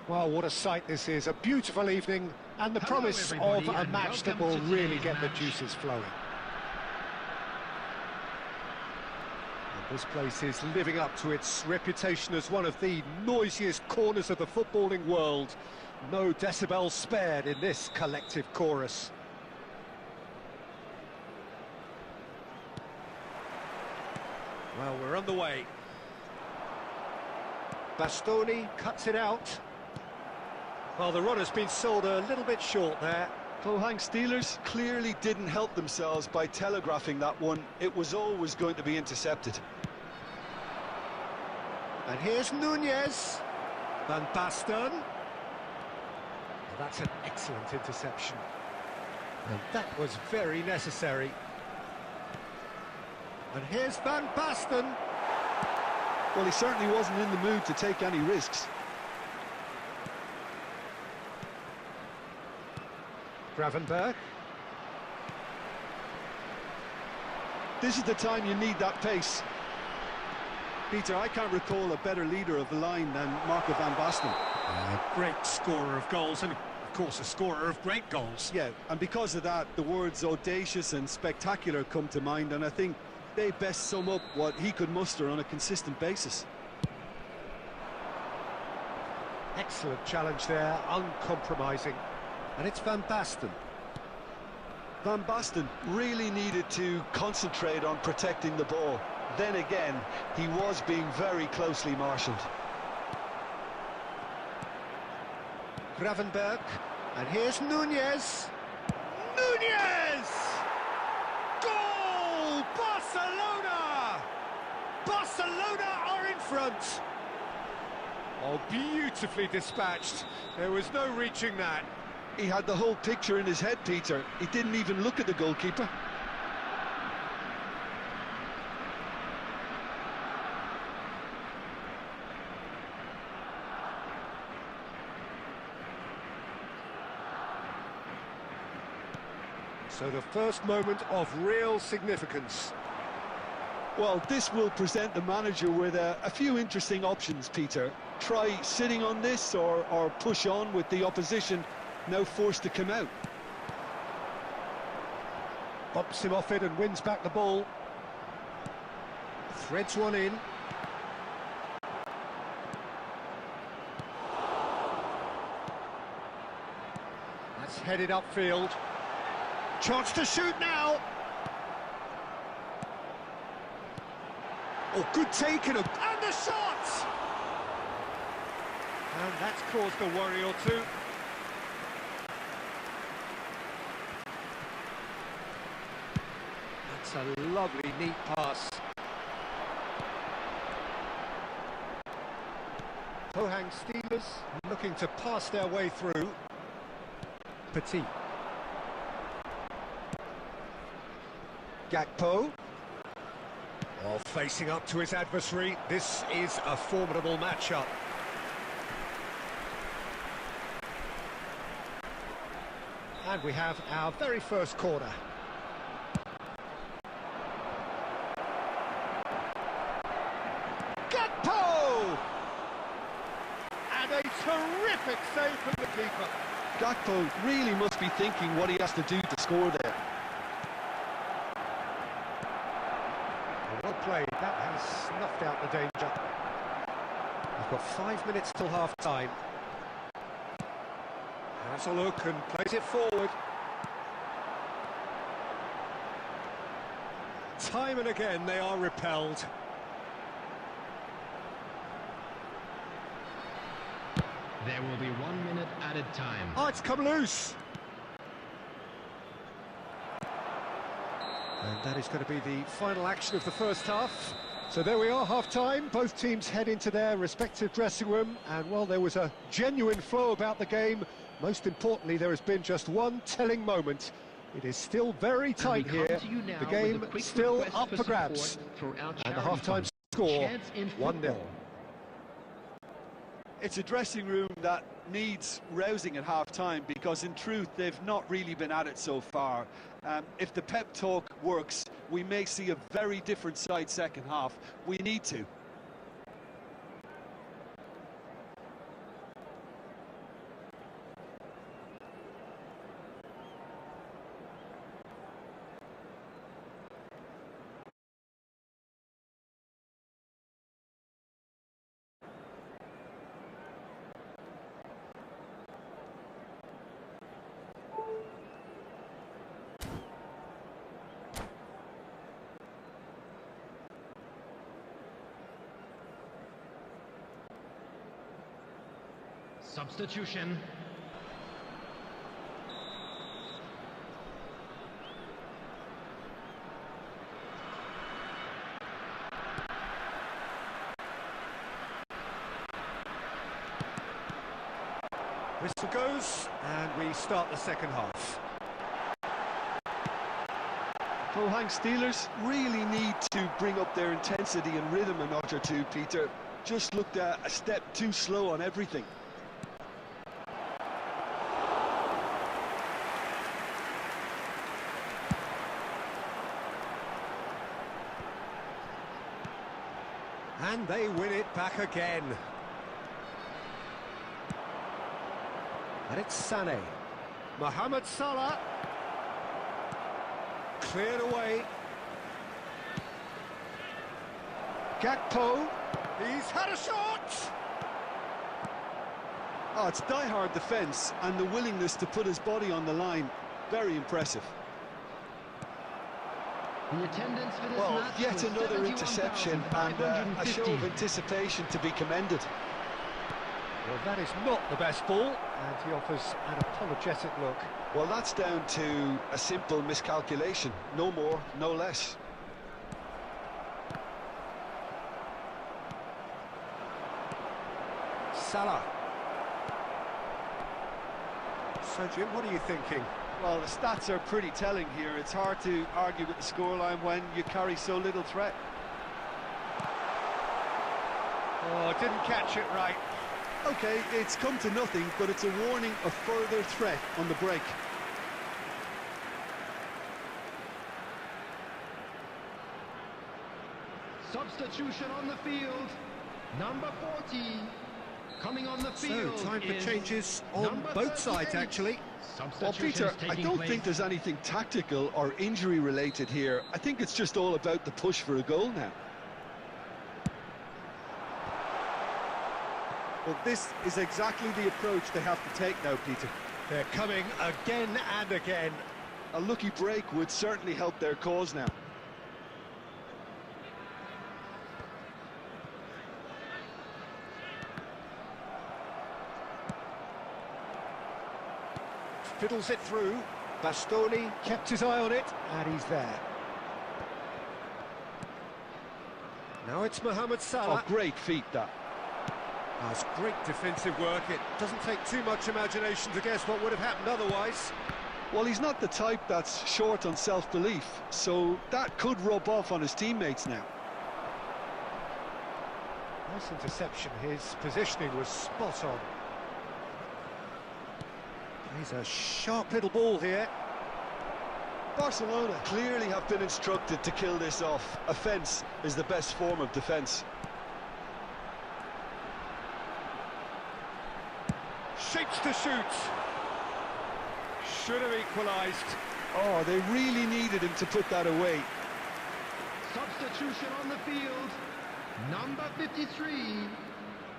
Well, what a sight this is. A beautiful evening and the promise of a match that will really get the juices flowing. And this place is living up to its reputation as one of the noisiest corners of the footballing world. No decibels spared in this collective chorus. Well, we're on the way. Bastoni cuts it out. Well, the run has been sold a little bit short there. Pohang Steelers clearly didn't help themselves by telegraphing that one. It was always going to be intercepted. And here's Nunez. Van Basten. Well, that's an excellent interception. And that was very necessary. And here's Van Basten. Well, he certainly wasn't in the mood to take any risks. Gravenberg. This is the time you need that pace. Peter, I can't recall a better leader of the line than Marco van Basten. A great scorer of goals and, of course, a scorer of great goals. Yeah, and because of that, the words audacious and spectacular come to mind, and I think they best sum up what he could muster on a consistent basis. Excellent challenge there, uncompromising. And it's Van Basten. Van Basten really needed to concentrate on protecting the ball. Then again, he was being very closely marshalled. Gravenberg. And here's Nunez. Nunez! Goal! Barcelona! Barcelona are in front. Oh, beautifully dispatched. There was no reaching that. He had the whole picture in his head, Peter. He didn't even look at the goalkeeper. So the first moment of real significance. Well, this will present the manager with a few interesting options, Peter. Try sitting on this or push on with the opposition now forced to come out. Bumps him off it and wins back the ball. Threads one in. That's headed upfield. Chance to shoot now. Oh, good take and the shot! And that's caused a worry or two. That's a lovely, neat pass. Pohang Steelers looking to pass their way through. Petit. Gakpo. Well, facing up to his adversary, this is a formidable matchup. And we have our very first corner. Gakpo! And a terrific save from the keeper. Gakpo really must be thinking what he has to do to score there. Well played, that has snuffed out the danger. We've got 5 minutes till half-time. Has a look and plays it forward. Time and again they are repelled. There will be 1 minute added time. Oh, it's come loose! And that is going to be the final action of the first half. So there we are, half-time. Both teams head into their respective dressing room. And, well, there was a genuine flow about the game. Most importantly, there has been just one telling moment. It is still very tight here. The game still up for grabs. And the half-time score, 1-0. It's a dressing room that needs rousing at half-time because, in truth, they've not really been at it so far. If the pep talk works, we may see a very different side second half. We need to. Substitution. Whistle goes, and we start the second half. Oh, Hank, Steelers really need to bring up their intensity and rhythm a notch or two, Peter. Just looked a step too slow on everything. And they win it back again. And it's Sané. Mohamed Salah. Cleared away. Gakpo. He's had a shot! Oh, it's die-hard defence and the willingness to put his body on the line. Very impressive. The attendance for this Well, match yet was another interception and a show of 71,550. anticipation to be commended. Well, that is not the best ball, and he offers an apologetic look. Well, that's down to a simple miscalculation. No more, no less. Salah. So, Jim, what are you thinking? Well, the stats are pretty telling here. It's hard to argue with the scoreline when you carry so little threat. Oh, didn't catch it right. OK, it's come to nothing, but it's a warning of further threat on the break. Substitution on the field. Number 40. Coming on the So, field. time for is changes on number both sides, 38. actually. Well, Peter, I Taking don't place. think there's anything tactical or injury-related here. I think it's just all about the push for a goal now. Well, this is exactly the approach they have to take now, Peter. They're coming again and again. A lucky break would certainly help their cause now. Fiddles it through. Bastoni kept his eye on it, and he's there. Now it's Mohamed Salah. Oh, great feat, that. That's great defensive work. It doesn't take too much imagination to guess what would have happened otherwise. Well, he's not the type that's short on self-belief, so that could rub off on his teammates now. Nice interception. His positioning was spot on. He's a sharp little ball here. Barcelona clearly have been instructed to kill this off. Offence is the best form of defence. Shapes to shoot. Should have equalised. Oh, they really needed him to put that away. Substitution on the field. Number 53. We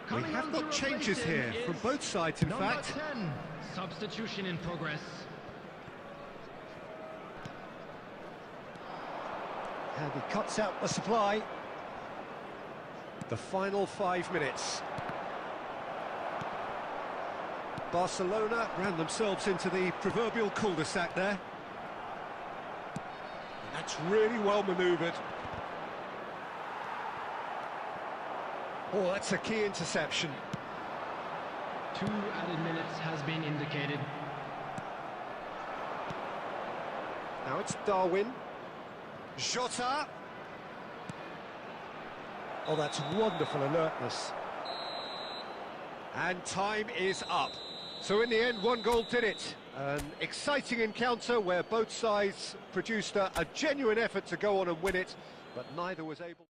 Coming have on got to changes replace here him from is both sides, in number fact. 10. Substitution in progress. And he cuts out the supply. The final 5 minutes. Barcelona ran themselves into the proverbial cul-de-sac there. And that's really well manoeuvred. Oh, that's a key interception. 2 added minutes has been indicated. Now it's Darwin. Jota. Oh, that's wonderful alertness. And time is up. So in the end, 1 goal did it. An exciting encounter where both sides produced a genuine effort to go on and win it, but neither was able.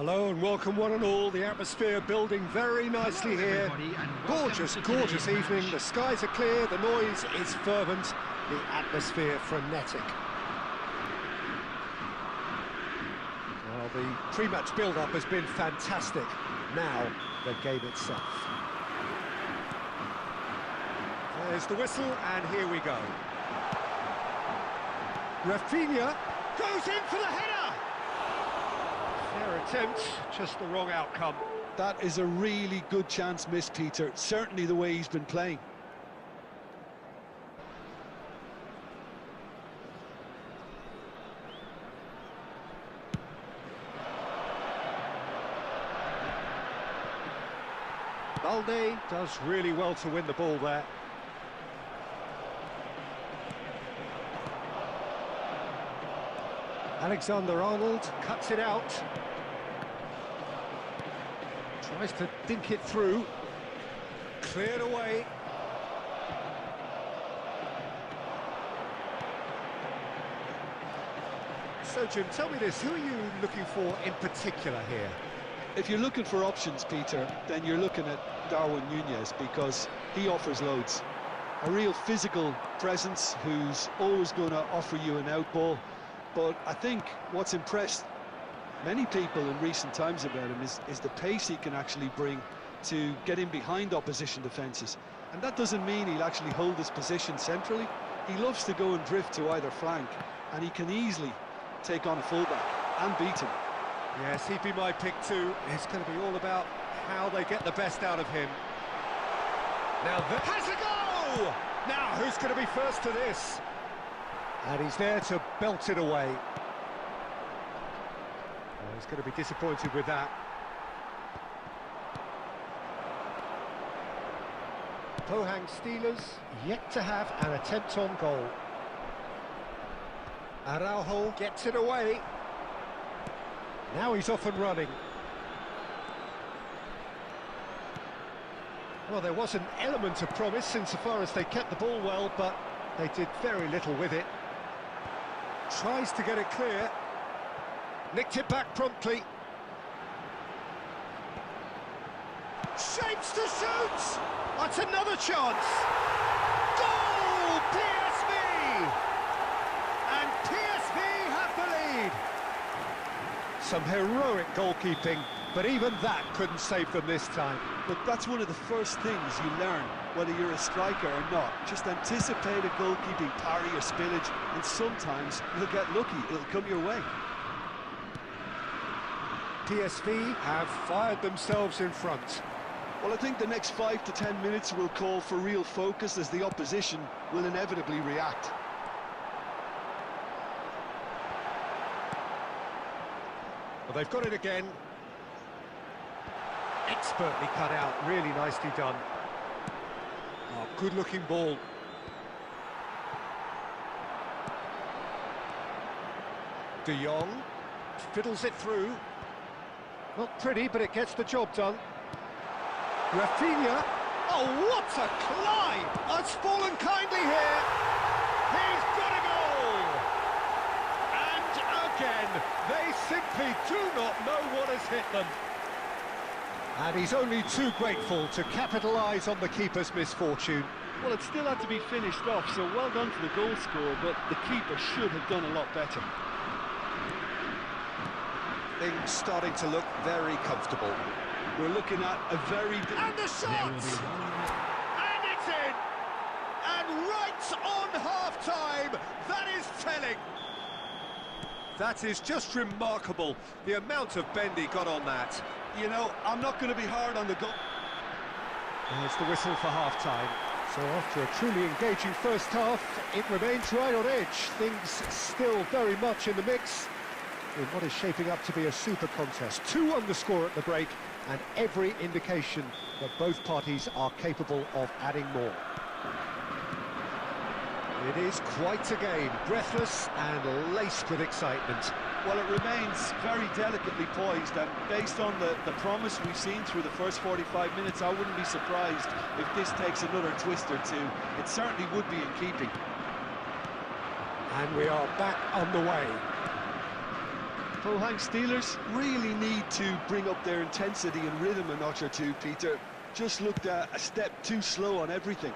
Hello and welcome one and all. The atmosphere building very nicely here. Gorgeous, gorgeous evening. The skies are clear, the noise is fervent, the atmosphere frenetic. Well, the pre-match build-up has been fantastic. Now, the game itself. There's the whistle, and here we go. Rafinha goes in for the header! Fair attempt, just the wrong outcome. That is a really good chance missed, Peter. Certainly the way he's been playing. Balde does really well to win the ball there. Alexander-Arnold cuts it out. Tries to dink it through. Cleared away. So, Jim, tell me this, who are you looking for in particular here? If you're looking for options, Peter, then you're looking at Darwin Núñez, because he offers loads. A real physical presence who's always going to offer you an outball. But I think what's impressed many people in recent times about him is the pace he can actually bring to get in behind opposition defences. And that doesn't mean he'll actually hold his position centrally. He loves to go and drift to either flank, and he can easily take on a fullback and beat him. Yes, he'd be my pick too. It's going to be all about how they get the best out of him. Now, has a go! Now, who's going to be first to this? And he's there to belt it away. Well, he's going to be disappointed with that. Pohang Steelers yet to have an attempt on goal. Araujo gets it away. Now he's off and running. Well, there was an element of promise insofar as they kept the ball well, but they did very little with it. Tries to get it clear. Nicked it back promptly. Shapes to shoot! That's another chance! Goal! PSV! And PSV have the lead! Some heroic goalkeeping, but even that couldn't save them this time. But that's one of the first things you learn, whether you're a striker or not. Just anticipate a goalkeeping parry or spillage, and sometimes you'll get lucky, it'll come your way. PSV have fired themselves in front. Well, I think the next 5 to 10 minutes will call for real focus, as the opposition will inevitably react. Well, they've got it again. Expertly cut out, really nicely done. Oh, good-looking ball. De Jong fiddles it through. Not pretty, but it gets the job done. Rafinha. Oh, what a climb! That's fallen kindly here. He's got a goal! And again, they simply do not know what has hit them. And he's only too grateful to capitalise on the keeper's misfortune. Well, it still had to be finished off, so well done to the goal scorer, but the keeper should have done a lot better. Things starting to look very comfortable. We're looking at a very... And the shot! And it's in! And right on half-time, that is telling. That is just remarkable, the amount of bend he got on that. You know, I'm not going to be hard on the goal. There's the whistle for half-time. So after a truly engaging first half, it remains right on edge. Things still very much in the mix in what is shaping up to be a super contest. 2 on the score at the break, and every indication that both parties are capable of adding more. It is quite a game, breathless and laced with excitement. Well, it remains very delicately poised, and based on the promise we've seen through the first 45 minutes, I wouldn't be surprised if this takes another twist or two. It certainly would be in keeping. And we are back on the way. Pohang Steelers really need to bring up their intensity and rhythm a notch or two, Peter. Just looked a step too slow on everything.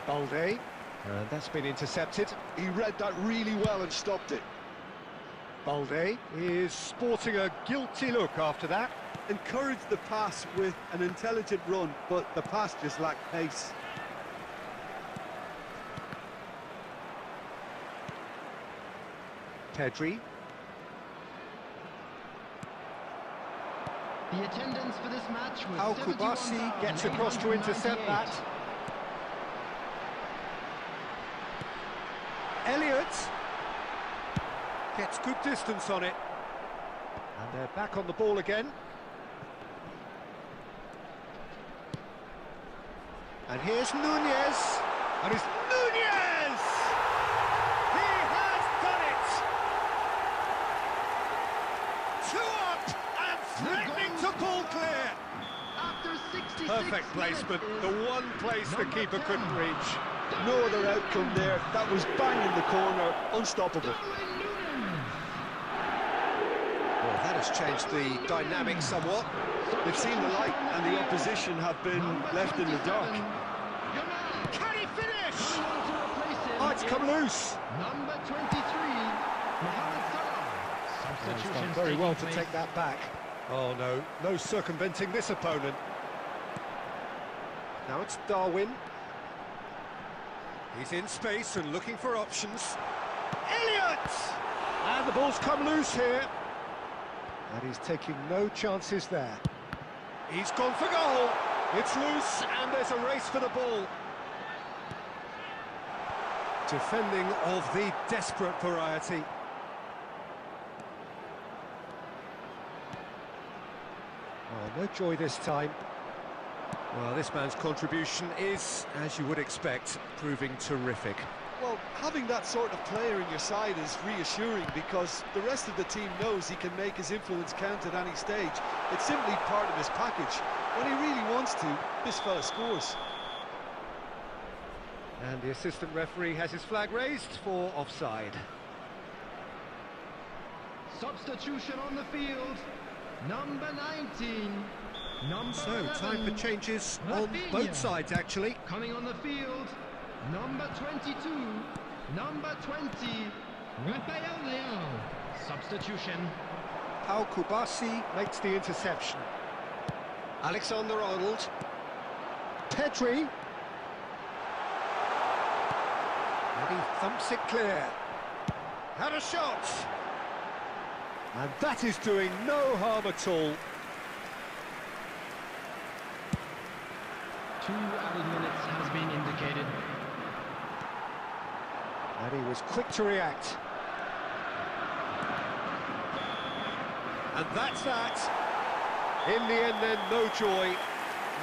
Balde, and that's been intercepted. He read that really well and stopped it. Balde is sporting a guilty look after that. Encouraged the pass with an intelligent run, but the pass just lacked pace. Pedri. The attendance for this match was Al Kubasi gets across to intercept that. Elliott gets good distance on it. And they're back on the ball again. And here's Núñez. And it's Núñez! He has done it! 2 up and threatening to pull clear. After 66 Perfect placement, minutes the one place the keeper couldn't reach. No other outcome there. That was bang in the corner, unstoppable. Well, that has changed the dynamic somewhat. They've seen the light and the opposition have been left in the dark. Can he finish? Oh, it's come loose. Number 23, Mohamed Salah. He's done very well to take that back. Oh no, no circumventing this opponent. Now it's Darwin. He's in space and looking for options. Elliott! And the ball's come loose here. And he's taking no chances there. He's gone for goal. It's loose and there's a race for the ball. Defending of the desperate variety. Oh, no joy this time. Well, this man's contribution is, as you would expect, proving terrific. Well, having that sort of player in your side is reassuring because the rest of the team knows he can make his influence count at any stage. It's simply part of his package. When he really wants to, this fella scores. And the assistant referee has his flag raised for offside. Substitution on the field, number 19. So, time for changes on both sides, actually. Coming on the field, number 22, number 20, Raphael Leão. Substitution. Al Kubasi makes the interception. Alexander-Arnold. Pedri. And he thumps it clear. Had a shot. And that is doing no harm at all. 2 added minutes has been indicated. And he was quick to react. And that's that. In the end then, no joy.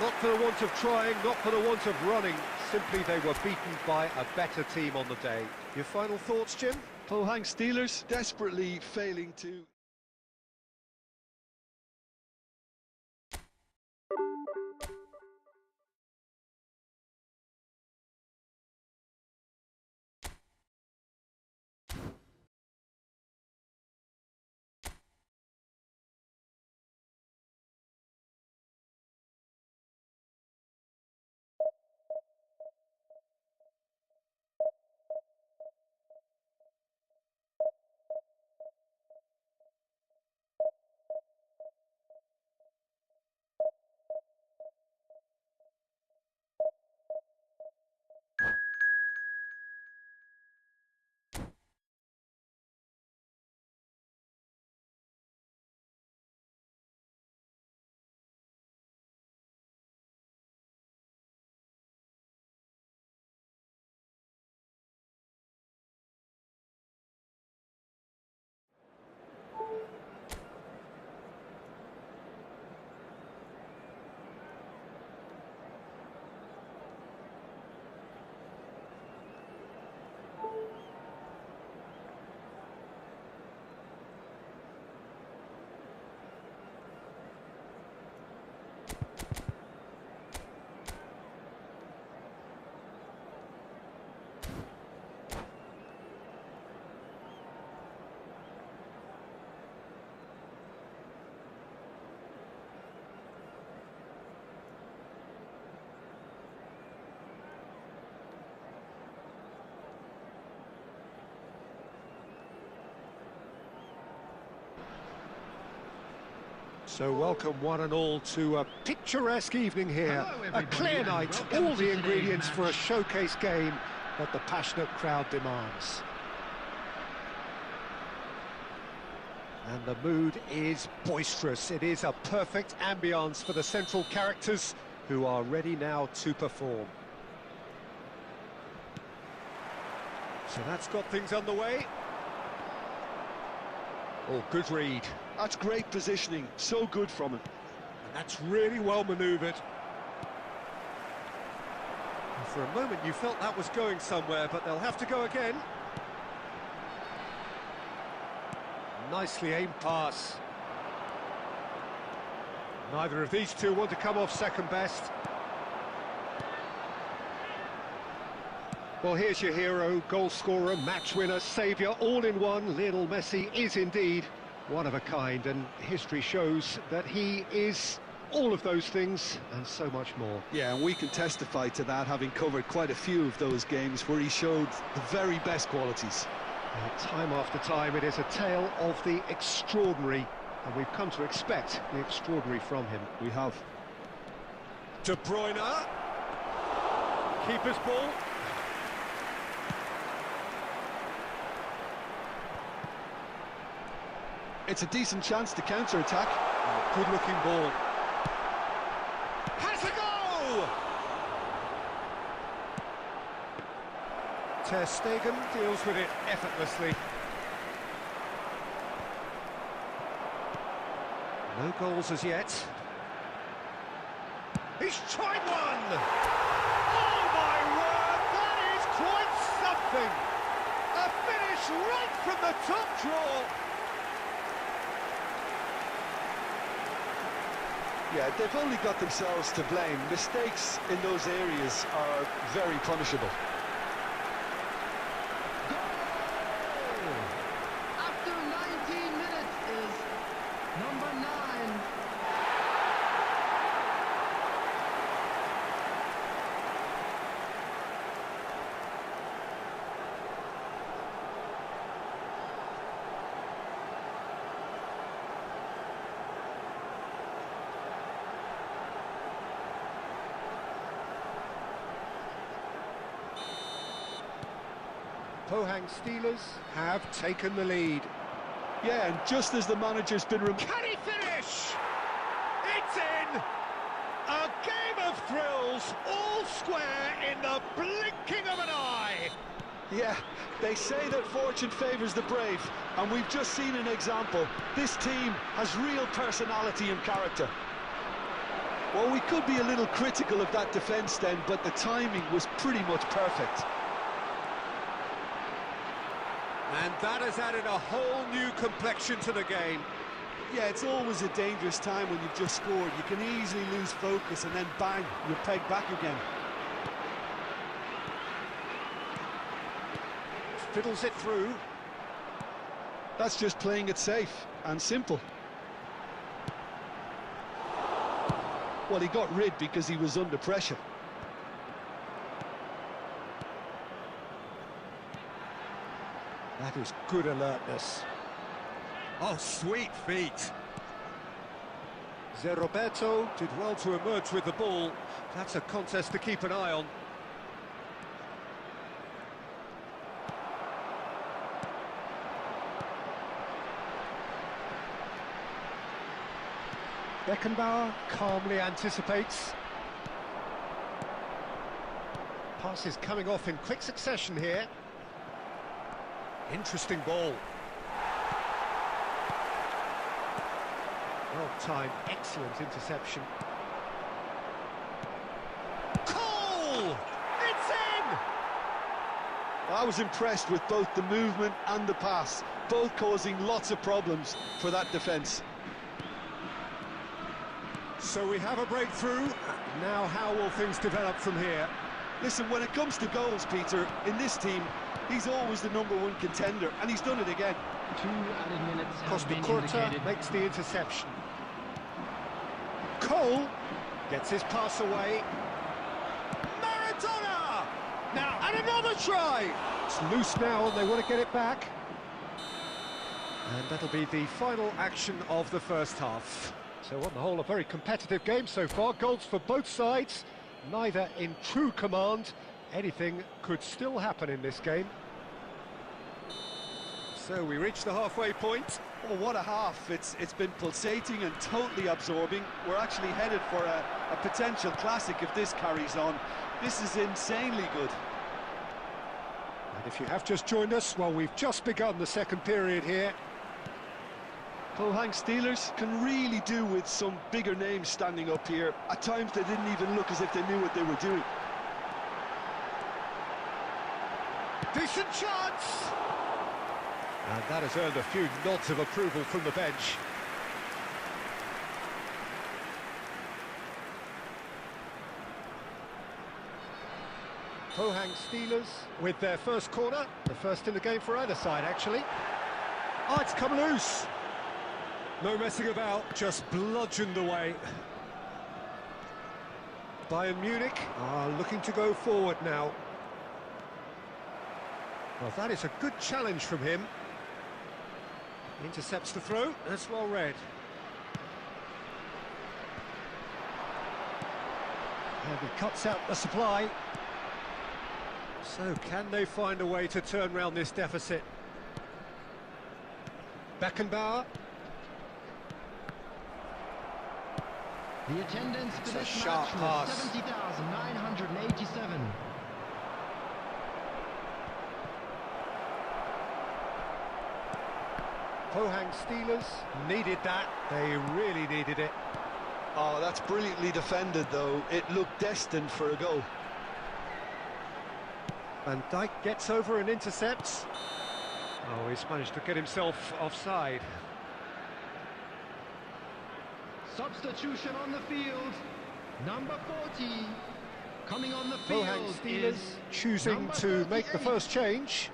Not for the want of trying, not for the want of running. Simply they were beaten by a better team on the day. Your final thoughts, Jim? Pohang Steelers desperately failing to... So welcome one and all to a picturesque evening here. A clear night, all the ingredients for a showcase game that the passionate crowd demands. And the mood is boisterous. It is a perfect ambience for the central characters who are ready now to perform. So that's got things underway. Oh, good read. That's great positioning, so good from him. And that's really well manoeuvred. And for a moment you felt that was going somewhere, but they'll have to go again. Nicely aimed pass. Neither of these two want to come off second best. Well, here's your hero, goal scorer, match winner, saviour, all in one. Lionel Messi is indeed one of a kind, and history shows that he is all of those things and so much more. Yeah, and we can testify to that, having covered quite a few of those games where he showed the very best qualities. Time after time, it is a tale of the extraordinary, and we've come to expect the extraordinary from him. We have. De Bruyne. Keeper's ball. It's a decent chance to counter-attack. Good-looking ball. Has a go! Ter Stegen deals with it effortlessly. No goals as yet. He's tried one! Oh my word, that is quite something! A finish right from the top draw! Yeah, they've only got themselves to blame. Mistakes in those areas are very punishable. Goal! After 19 minutes is number 9. Pohang Steelers have taken the lead. Yeah, and just as the manager's been... Can he finish? It's in! A game of thrills, all square in the blinking of an eye! Yeah, they say that fortune favours the brave, and we've just seen an example. This team has real personality and character. Well, we could be a little critical of that defence then, but the timing was pretty much perfect. And that has added a whole new complexion to the game. Yeah, it's always a dangerous time when you've just scored. You can easily lose focus and then bang, you're pegged back again. Fiddles it through. That's just playing it safe and simple. Well, he got rid because he was under pressure. That is good alertness. Oh, sweet feet. Zé Roberto did well to emerge with the ball. That's a contest to keep an eye on. Beckenbauer calmly anticipates. Passes coming off in quick succession here. Interesting ball. Well-timed, excellent interception. Cole! It's in! I was impressed with both the movement and the pass, both causing lots of problems for that defence. So we have a breakthrough. Now how will things develop from here? Listen, when it comes to goals, Peter, in this team, he's always the #1 contender, and he's done it again. 2 added minutes have Costa been Curta indicated. makes the interception. Cole gets his pass away. Maradona! Now, and another try! It's loose now, and they want to get it back. And that'll be the final action of the first half. So on the whole, a very competitive game so far. Goals for both sides, neither in true command. Anything could still happen in this game. So we reach the halfway point. Oh, what a half. It's been pulsating and totally absorbing. We're actually headed for a potential classic if this carries on. This is insanely good. And if you have just joined us, well, we've just begun the second period here. Pohang Steelers can really do with some bigger names standing up here. At times they didn't even look as if they knew what they were doing. Decent chance! And that has earned a few nods of approval from the bench. Pohang Steelers with their first corner, the first in the game for either side, actually. Oh, it's come loose. No messing about, just bludgeoned away. Bayern Munich are looking to go forward now. Well, that is a good challenge from him. Intercepts the throw, that's well read. And he cuts out the supply. So can they find a way to turn round this deficit? Beckenbauer. The attendance for It's a this sharp match pass. was 70,987. Pohang Steelers needed that. They really needed it. Oh, that's brilliantly defended, though. It looked destined for a goal. Van Dijk gets over and intercepts. Oh, he's managed to get himself offside. Substitution on the field. Number 40. Coming on the Pohang field Steelers is choosing number to make the 38. first change.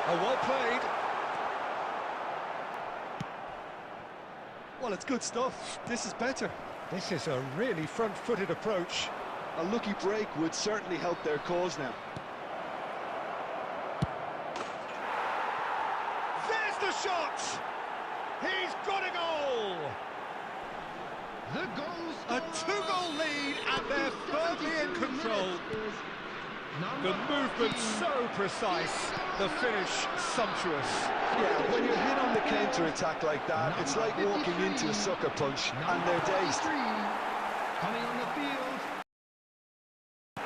Oh, well played. Well, it's good stuff. This is better. This is a really front-footed approach. A lucky break would certainly help their cause now. There's the shot! He's got a goal! The goal A scorer. 2-goal lead, and they're firmly in 72 control. minutes is The number movement 14. so precise, the finish sumptuous. Yeah, when you're hit on the counter-attack like that, it's like walking into a sucker punch, and they're dazed. Coming on the field.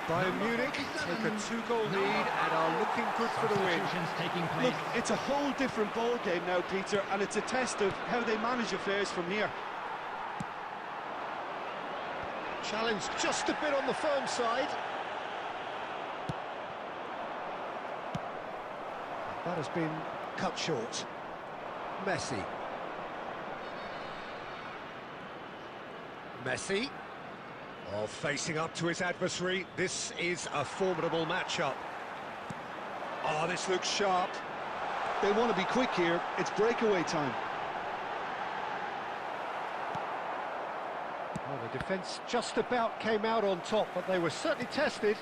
Bayern Munich take a 2-goal lead and are looking good for the win. Substitutions taking place. Look, it's a whole different ball game now, Peter, and it's a test of how they manage affairs from here. Challenge just a bit on the firm side. That has been cut short. Messi. Messi. Oh, facing up to his adversary. This is a formidable matchup. Oh, this looks sharp. They want to be quick here. It's breakaway time. Well, the defence just about came out on top, but they were certainly tested.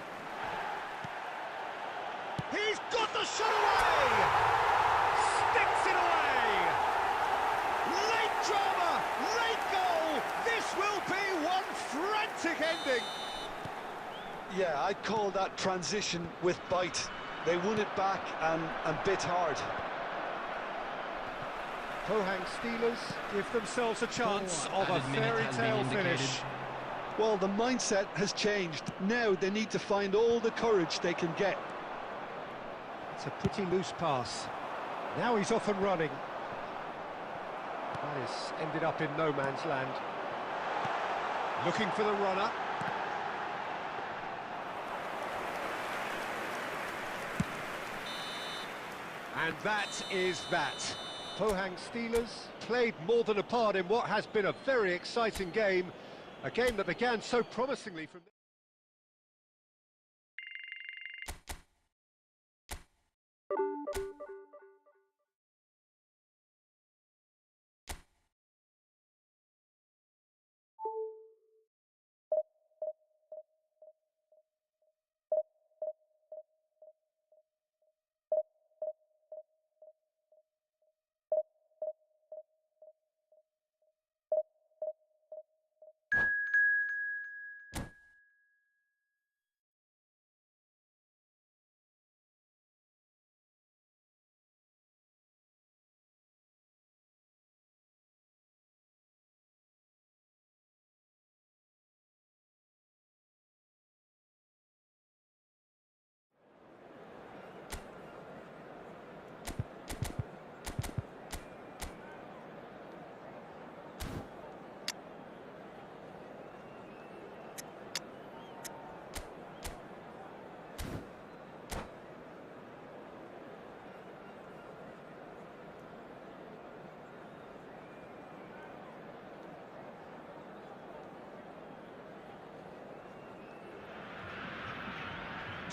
He's got the shot away! Sticks it away! Late drama, late goal! This will be one frantic ending! Yeah, I'd call that transition with bite. They won it back and bit hard. Pohang Steelers give themselves a chance of a added minute fairy has been tale indicated. finish. Well, the mindset has changed. Now they need to find all the courage they can get. It's a pretty loose pass. Now he's off and running. That has ended up in no man's land. Looking for the runner. And that is that. Pohang Steelers played more than a part in what has been a very exciting game. A game that began so promisingly from...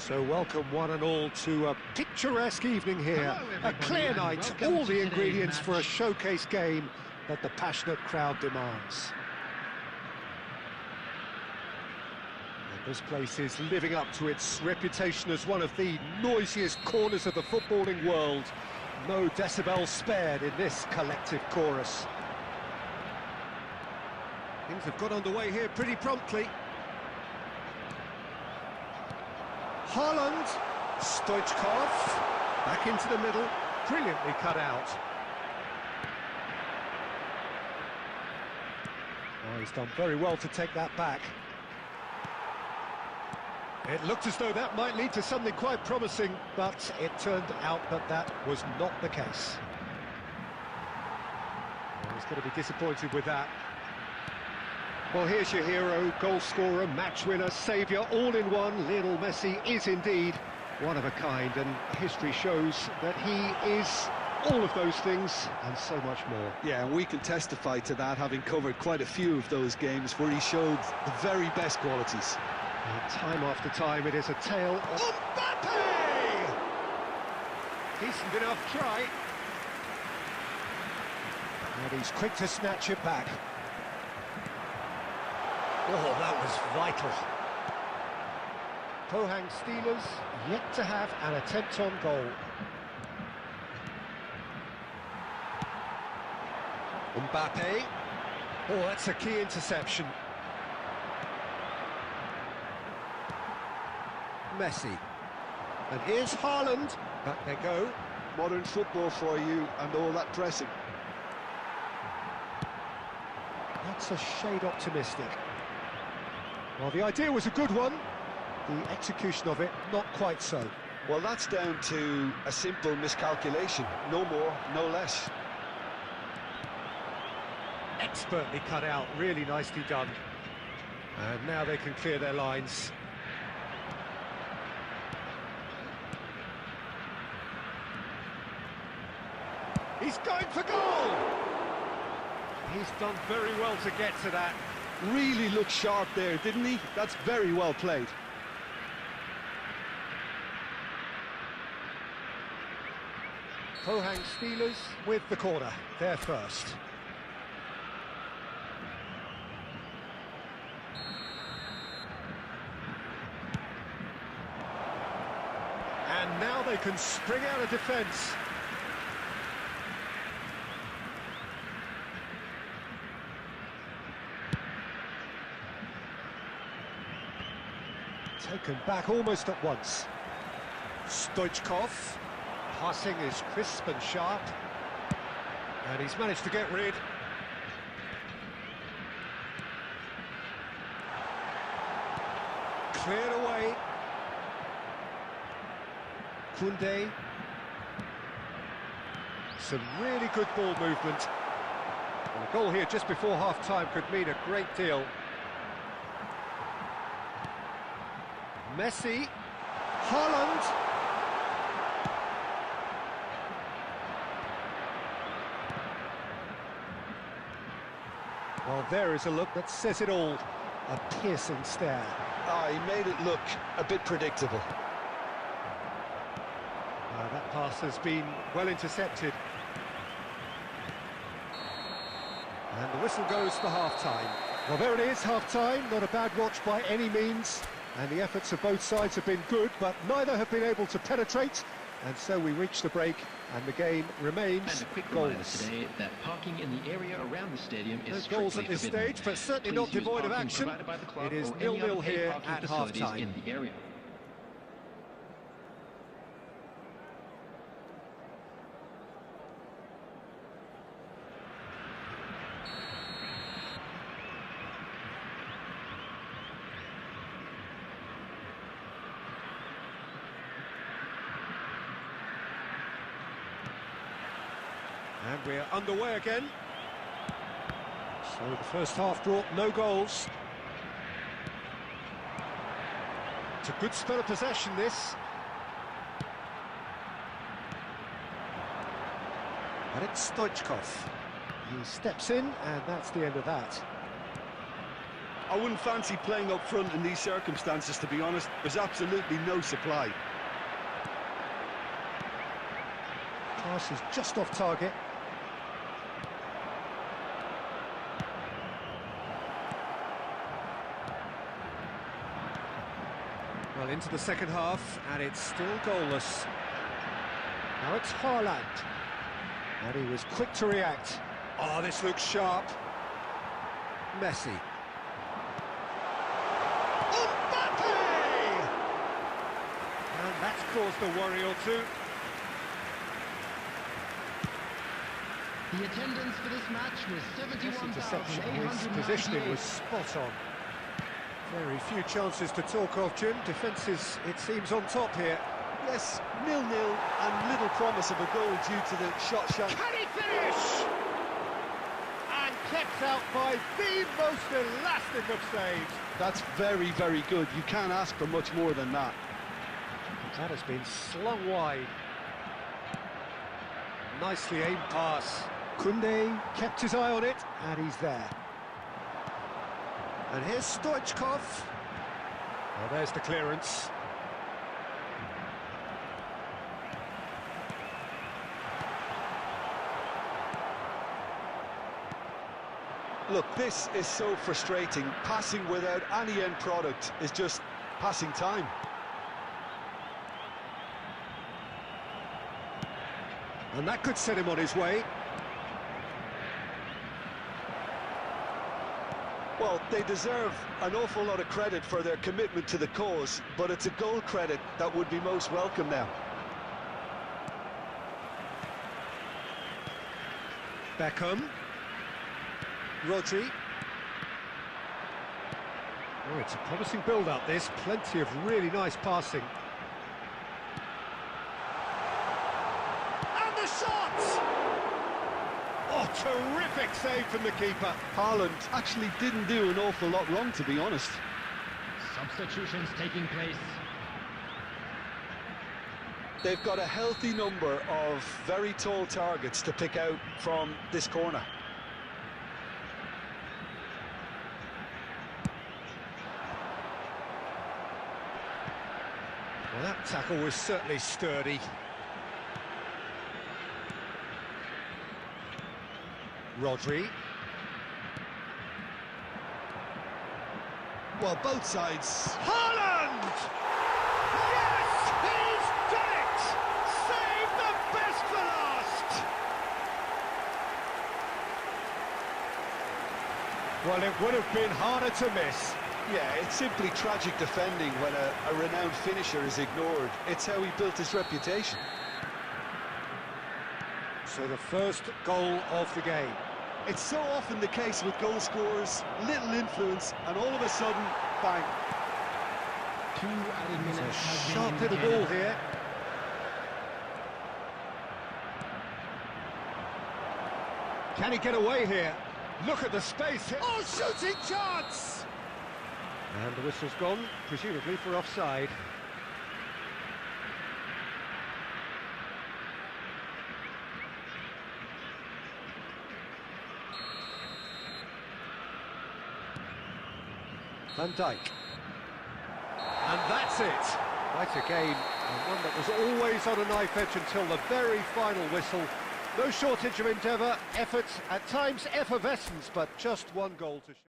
So welcome one and all to a picturesque evening here. Hello, A everybody, clear and night, welcome all to the today's ingredients for a match. showcase game that the passionate crowd demands. And this place is living up to its reputation as one of the noisiest corners of the footballing world. No decibels spared in this collective chorus. Things have got underway here pretty promptly. Haaland, Stoichkov, back into the middle, brilliantly cut out. Oh, he's done very well to take that back. It looked as though that might lead to something quite promising, but it turned out that that was not the case. Well, he's going to be disappointed with that. Well, here's your hero, goal scorer, match winner, saviour, all in one. Lionel Messi is indeed one of a kind, and history shows that he is all of those things and so much more. Yeah, and we can testify to that, having covered quite a few of those games where he showed the very best qualities. And time after time, it is a tale of Mbappe! Decent enough try. And he's quick to snatch it back. Oh, that was vital. Pohang Steelers yet to have an attempt on goal. Mbappe. Oh, that's a key interception. Messi. And here's Haaland. Back they go. Modern football for you and all that pressing. That's a shade optimistic. Well, the idea was a good one. The execution of it, not quite so. Well, that's down to a simple miscalculation. No more, no less. Expertly cut out, really nicely done. And now they can clear their lines. He's going for goal! He's done very well to get to that. Really looked sharp there, didn't he? That's very well played. Pohang Steelers with the corner, they're first. And now they can spring out of defence. Taken back almost at once. Stoichkov. Passing is crisp and sharp. And he's managed to get rid. Cleared away. Koundé. Some really good ball movement. And a goal here just before half-time could mean a great deal. Messi, Haaland. Well, there is a look that says it all. A piercing stare. Ah, he made it look a bit predictable. That pass has been well intercepted. And the whistle goes for half-time. Well, there it is, half-time. Not a bad watch by any means. And the efforts of both sides have been good, but neither have been able to penetrate. And so we reach the break, and the game remains And a quick reminder goals. today that parking in the area around the stadium No is goals at strictly this forbidden. stage, but certainly Please not use devoid of parking action. provided by the club It is or any 0-0 other paid here parking at facilities half-time. in the area. And we're underway again. So the first half brought no goals. It's a good spell of possession, this. And it's Stoichkov. He steps in, and that's the end of that. I wouldn't fancy playing up front in these circumstances, to be honest. There's absolutely no supply. Pass is just off target. Well, into the second half, and it's still goalless. Now it's Haaland. And he was quick to react. Oh, this looks sharp. Messi. Mbappe! And that's caused a worry or two. The attendance for this match was This interception, his positioning was 71,898. spot on. Very few chances to talk of, Jim. Defences, it seems, on top here. Yes, 0-0 and little promise of a goal due to the shot shank. Can he finish? And kept out by the most elastic of saves. That's very, very good. You can't ask for much more than that. That has been slung wide. Nicely aimed pass. Koundé kept his eye on it, and he's there. And here's Stoichkov. Well, there's the clearance. Look, this is so frustrating. Passing without any end product is just passing time. And that could set him on his way. Well, they deserve an awful lot of credit for their commitment to the cause, but it's a goal credit that would be most welcome now. Beckham. Rodri. Oh, it's a promising build-up, this. Plenty of really nice passing. And the shot! Oh, terrific save from the keeper. Haaland actually didn't do an awful lot wrong, to be honest. Substitutions taking place. They've got a healthy number of very tall targets to pick out from this corner. Well, that tackle was certainly sturdy. Rodri. Well, both sides. Haaland! Yes, he's done it! Save the best for last! Well, it would have been harder to miss. Yeah, it's simply tragic defending when a renowned finisher is ignored. It's how he built his reputation. So the first goal of the game. It's so often the case with goal scorers, little influence, and all of a sudden, bang. 2 added It's minutes a have been sharp little indicated. ball here. Can he get away here? Look at the space here. Oh, shooting chance! And the whistle's gone, presumably for offside. Van Dijk. And that's it. Quite a game, and one that was always on a knife edge until the very final whistle. No shortage of endeavour, effort, at times effervescence, but just one goal to show.